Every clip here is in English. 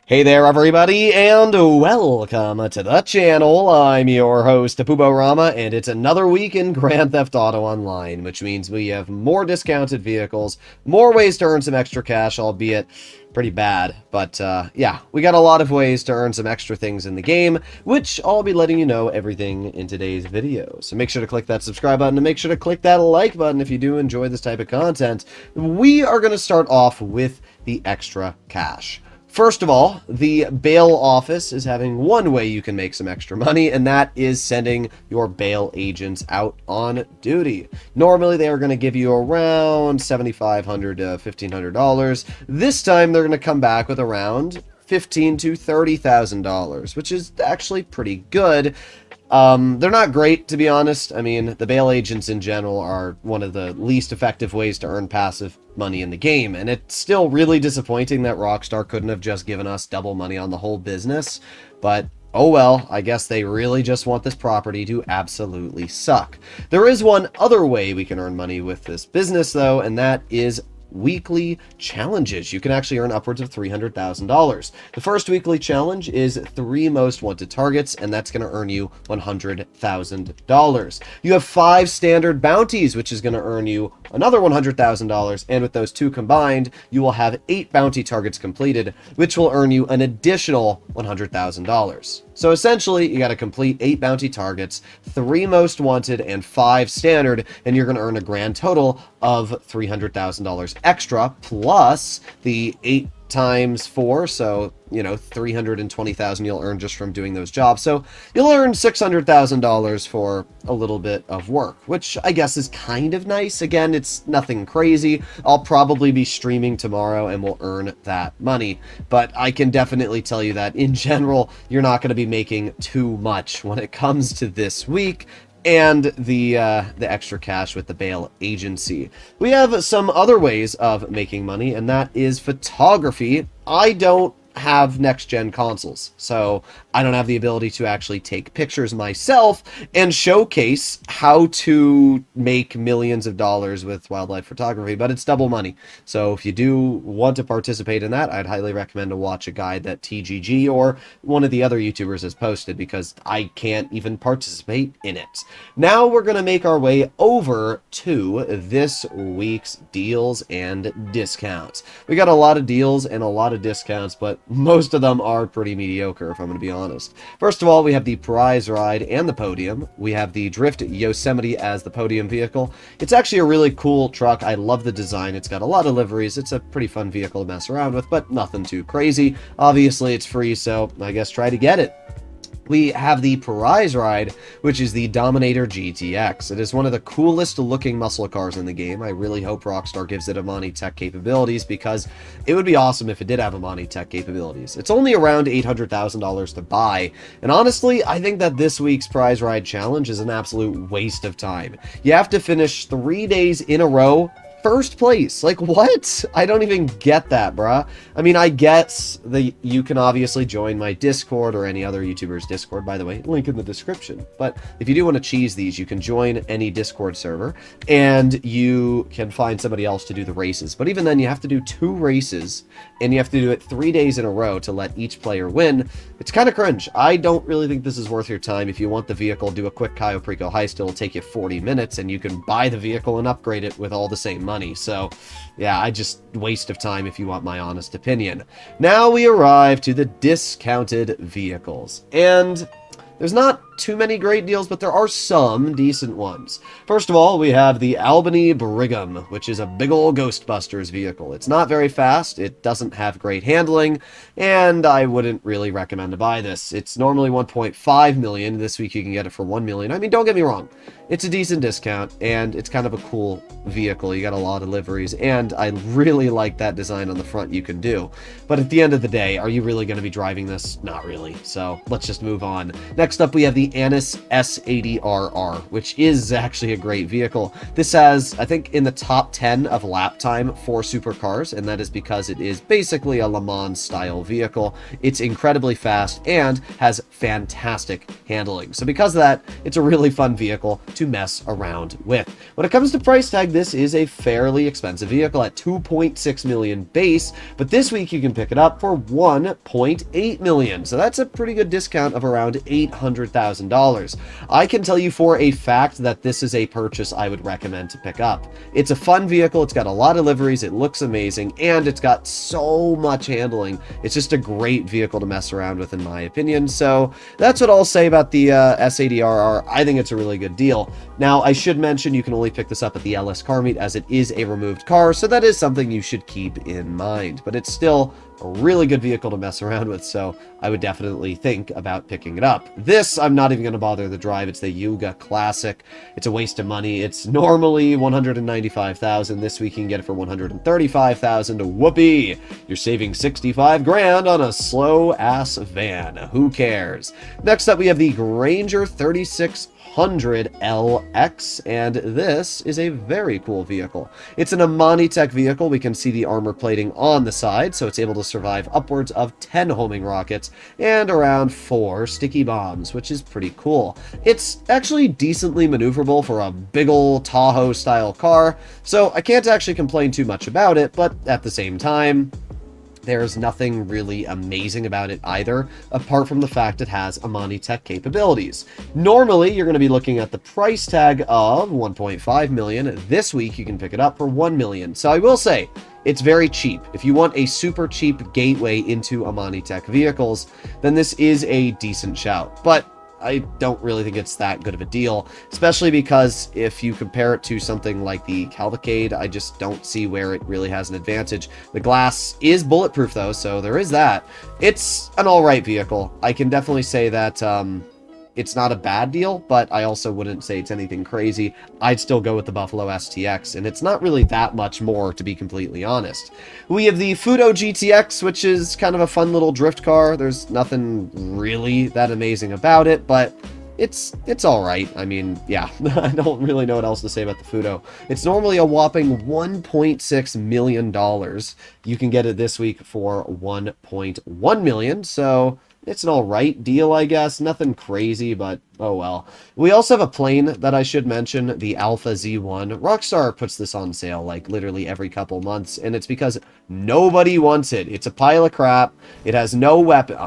Hey there, everybody, and welcome to the channel. I'm your host, Rama, and it's another week in Grand Theft Auto Online, which means we have more discounted vehicles, more ways to earn some extra cash, albeit pretty bad. But yeah, we got a lot of ways to earn some extra things in the game, which I'll be letting you know everything in today's video. So make sure to click that subscribe button and make sure to click that like button if you do enjoy this type of content. We are going to start off with the extra cash. First of all, the bail office is having one way you can make some extra money, and that is sending your bail agents out on duty. Normally, they are going to give you around $7,500 to $1,500. This time, they're going to come back with around $15,000 to $30,000, which is actually pretty good. They're not great, to be honest. I mean, the bail agents in general are one of the least effective ways to earn passive money in the game, and it's still really disappointing that Rockstar couldn't have just given us double money on the whole business, but oh well, I guess they really just want this property to absolutely suck. There is one other way we can earn money with this business, though, and that is weekly challenges. You can actually earn upwards of $300,000. The first weekly challenge is 3 most wanted targets, and that's going to earn you $100,000. You have 5 standard bounties, which is going to earn you another $100,000, and with those 2 combined, you will have 8 bounty targets completed, which will earn you an additional $100,000. So essentially, you got to complete 8 bounty targets, 3 most wanted, and 5 standard, and you're going to earn a grand total of $300,000 extra, plus the 8 times 4, so, you know, $320,000 you'll earn just from doing those jobs. So you'll earn $600,000 for a little bit of work, which I guess is kind of nice. Again, it's nothing crazy. I'll probably be streaming tomorrow and we'll earn that money, but I can definitely tell you that in general, you're not going to be making too much when it comes to this week and the extra cash with the bail agency. We have some other ways of making money, and that is photography. I don't have next-gen consoles, so I don't have the ability to actually take pictures myself and showcase how to make millions of dollars with wildlife photography, but it's double money. So if you do want to participate in that, I'd highly recommend to watch a guide that TGG or one of the other YouTubers has posted, because I can't even participate in it. Now we're going to make our way over to this week's deals and discounts. We got a lot of deals and a lot of discounts, but most of them are pretty mediocre, if I'm going to be honest. First of all, we have the prize ride and the podium. We have the Drift Yosemite as the podium vehicle. It's actually a really cool truck. I love the design. It's got a lot of liveries. It's a pretty fun vehicle to mess around with, but nothing too crazy. Obviously, it's free, so I guess try to get it. We have the prize ride, which is the Dominator GTX. It is one of the coolest looking muscle cars in the game. I really hope Rockstar gives it Amani Tech capabilities, because it would be awesome if it did have Amani Tech capabilities. It's only around $800,000 to buy, and honestly, I think that this week's prize ride challenge is an absolute waste of time. You have to finish 3 days in a row first place. Like, what? I don't even get that, bruh. I mean, I guess that you can obviously join my Discord or any other YouTuber's Discord, by the way, link in the description. But if you do want to cheese these, you can join any Discord server and you can find somebody else to do the races. But even then, you have to do 2 races and you have to do it 3 days in a row to let each player win. It's kind of cringe. I don't really think this is worth your time. If you want the vehicle, do a quick Cayo Perico heist. It'll take you 40 minutes and you can buy the vehicle and upgrade it with all the same money. So yeah, I just waste of time if you want my honest opinion. Now we arrive to the discounted vehicles, and there's not too many great deals, but there are some decent ones. First of all, we have the Albany Brigham, which is a big old Ghostbusters vehicle. It's not very fast, it doesn't have great handling, and I wouldn't really recommend to buy this. It's normally $1.5 million. This week you can get it for $1 million. I mean, don't get me wrong. It's a decent discount, and it's kind of a cool vehicle. You got a lot of liveries, and I really like that design on the front you can do. But at the end of the day, are you really going to be driving this? Not really. So let's just move on. Next up, we have the the Annis S80RR, which is actually a great vehicle. This has, I think, in the top 10 of lap time for supercars, and that is because it is basically a Le Mans style vehicle. It's incredibly fast and has fantastic handling. So because of that, it's a really fun vehicle to mess around with. When it comes to price tag, this is a fairly expensive vehicle at 2.6 million base, but this week you can pick it up for 1.8 million. So that's a pretty good discount of around $800,000. I can tell you for a fact that this is a purchase I would recommend to pick up. It's a fun vehicle, it's got a lot of liveries, it looks amazing, and it's got so much handling. It's just a great vehicle to mess around with in my opinion. So that's what I'll say about the S80RR. I think it's a really good deal. Now, I should mention you can only pick this up at the LS Car Meet as it is a removed car, so that is something you should keep in mind. But it's still a really good vehicle to mess around with, so I would definitely think about picking it up. This, I'm not even going to bother to drive. It's the Yuga Classic. It's a waste of money. It's normally $195,000. This week you can get it for $135,000. Whoopee! You're saving 65 grand on a slow-ass van. Who cares? Next up, we have the Granger 3600LX, and this is a very cool vehicle. It's an Amani-Tech vehicle. We can see the armor plating on the side, so it's able to survive upwards of 10 homing rockets and around 4 sticky bombs, which is pretty cool. It's actually decently maneuverable for a big ol' Tahoe-style car, so I can't actually complain too much about it, but at the same time, there's nothing really amazing about it either, apart from the fact it has Amani-Tech capabilities. Normally, you're going to be looking at the price tag of 1.5 million. This week, you can pick it up for 1 million. So I will say, it's very cheap. If you want a super cheap gateway into Amani-Tech vehicles, then this is a decent shout. But I don't really think it's that good of a deal, especially because if you compare it to something like the Cavalcade, I just don't see where it really has an advantage. The glass is bulletproof though, so there is that. It's an alright vehicle. I can definitely say that it's not a bad deal, but I also wouldn't say it's anything crazy. I'd still go with the Buffalo STX, and it's not really that much more, to be completely honest. We have the Fudo GTX, which is kind of a fun little drift car. There's nothing really that amazing about it, but it's alright. I mean, yeah, I don't really know what else to say about the Fudo. It's normally a whopping $1.6 million. You can get it this week for $1.1 million, so it's an alright deal, I guess. Nothing crazy, but oh well. We also have a plane that I should mention, the Alpha Z1. Rockstar puts this on sale like literally every couple months, and it's because nobody wants it. It's a pile of crap. It has no weapon.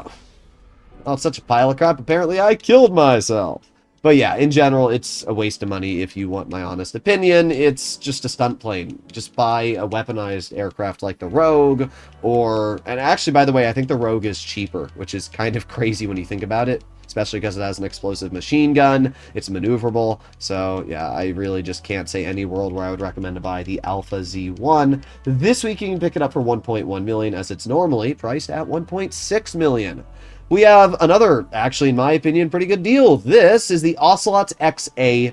Oh, it's such a pile of crap. Apparently I killed myself. But yeah, in general, it's a waste of money if you want my honest opinion. It's just a stunt plane. Just buy a weaponized aircraft like the Rogue, and actually, by the way, I think the Rogue is cheaper, which is kind of crazy when you think about it, especially because it has an explosive machine gun, it's maneuverable, so yeah, I really just can't say any world where I would recommend to buy the Alpha Z1. This week you can pick it up for 1.1 million, as it's normally priced at 1.6 million. We have another, actually, in my opinion, pretty good deal. This is the Ocelot XA21.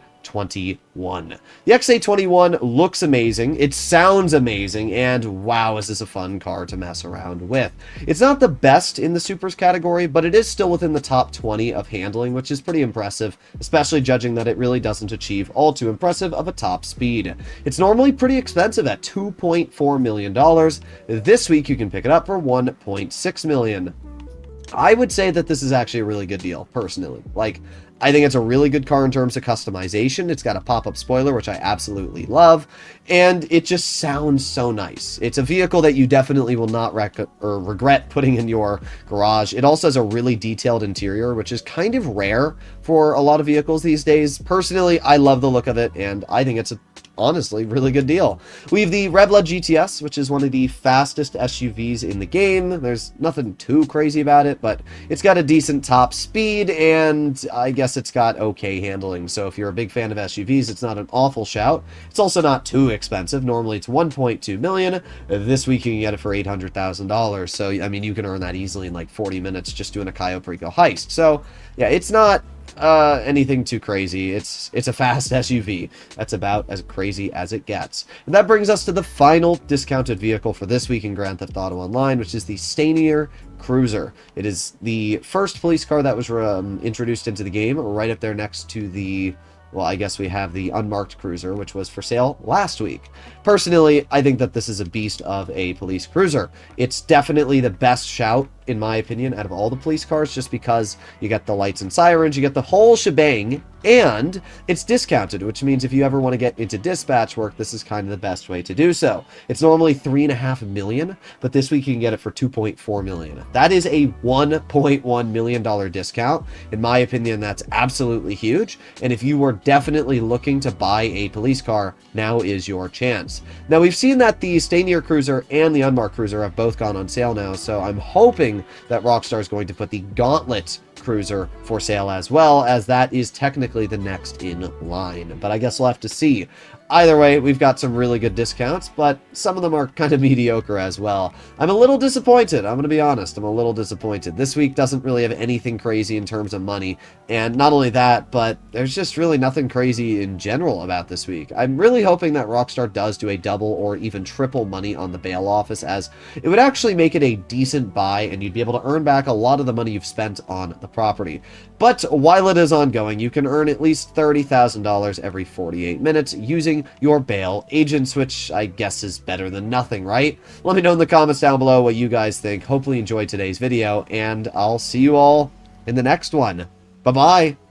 The XA21 looks amazing, it sounds amazing, and wow, is this a fun car to mess around with. It's not the best in the supers category, but it is still within the top 20 of handling, which is pretty impressive, especially judging that it really doesn't achieve all too impressive of a top speed. It's normally pretty expensive at $2.4 million. This week you can pick it up for $1.6 million. I would say that this is actually a really good deal, personally. Like, I think it's a really good car in terms of customization. It's got a pop-up spoiler, which I absolutely love, and it just sounds so nice. It's a vehicle that you definitely will not regret putting in your garage. It also has a really detailed interior, which is kind of rare for a lot of vehicles these days. Personally, I love the look of it, and I think it's a honestly really good deal. We have the Rebla GTS, which is one of the fastest SUVs in the game. There's nothing too crazy about it, but it's got a decent top speed, and I guess it's got okay handling. So if you're a big fan of SUVs, it's not an awful shout. It's also not too expensive. Normally it's 1.2 million. This week you can get it for $800,000. So I mean, you can earn that easily in like 40 minutes just doing a Cayo Perico heist. So yeah, it's not anything too crazy. It's a fast SUV. That's about as crazy as it gets. And that brings us to the final discounted vehicle for this week in Grand Theft Auto Online, which is the Stanier Cruiser. It is the first police car that was introduced into the game, right up there next to the, well, I guess we have the unmarked Cruiser, which was for sale last week. Personally, I think that this is a beast of a police cruiser. It's definitely the best shout, in my opinion, out of all the police cars, just because you get the lights and sirens, you get the whole shebang, and it's discounted, which means if you ever want to get into dispatch work, this is kind of the best way to do so. It's normally $3.5 million, but this week you can get it for $2.4 million. That is a $1.1 million discount. In my opinion, that's absolutely huge, and if you were definitely looking to buy a police car, now is your chance. Now, we've seen that the Stay Near Cruiser and the Unmarked Cruiser have both gone on sale now, so I'm hoping that Rockstar is going to put the Gauntlet Cruiser for sale as well, as that is technically the next in line. But I guess we'll have to see. Either way, we've got some really good discounts, but some of them are kind of mediocre as well. I'm a little disappointed. I'm going to be honest. I'm a little disappointed. This week doesn't really have anything crazy in terms of money. And not only that, but there's just really nothing crazy in general about this week. I'm really hoping that Rockstar does do a double or even triple money on the bail office, as it would actually make it a decent buy, and you'd be able to earn back a lot of the money you've spent on the property. But while it is ongoing, you can earn at least $30,000 every 48 minutes using your bail agents, which I guess is better than nothing, right? Let me know in the comments down below what you guys think. Hopefully you enjoyed today's video, and I'll see you all in the next one. Bye-bye!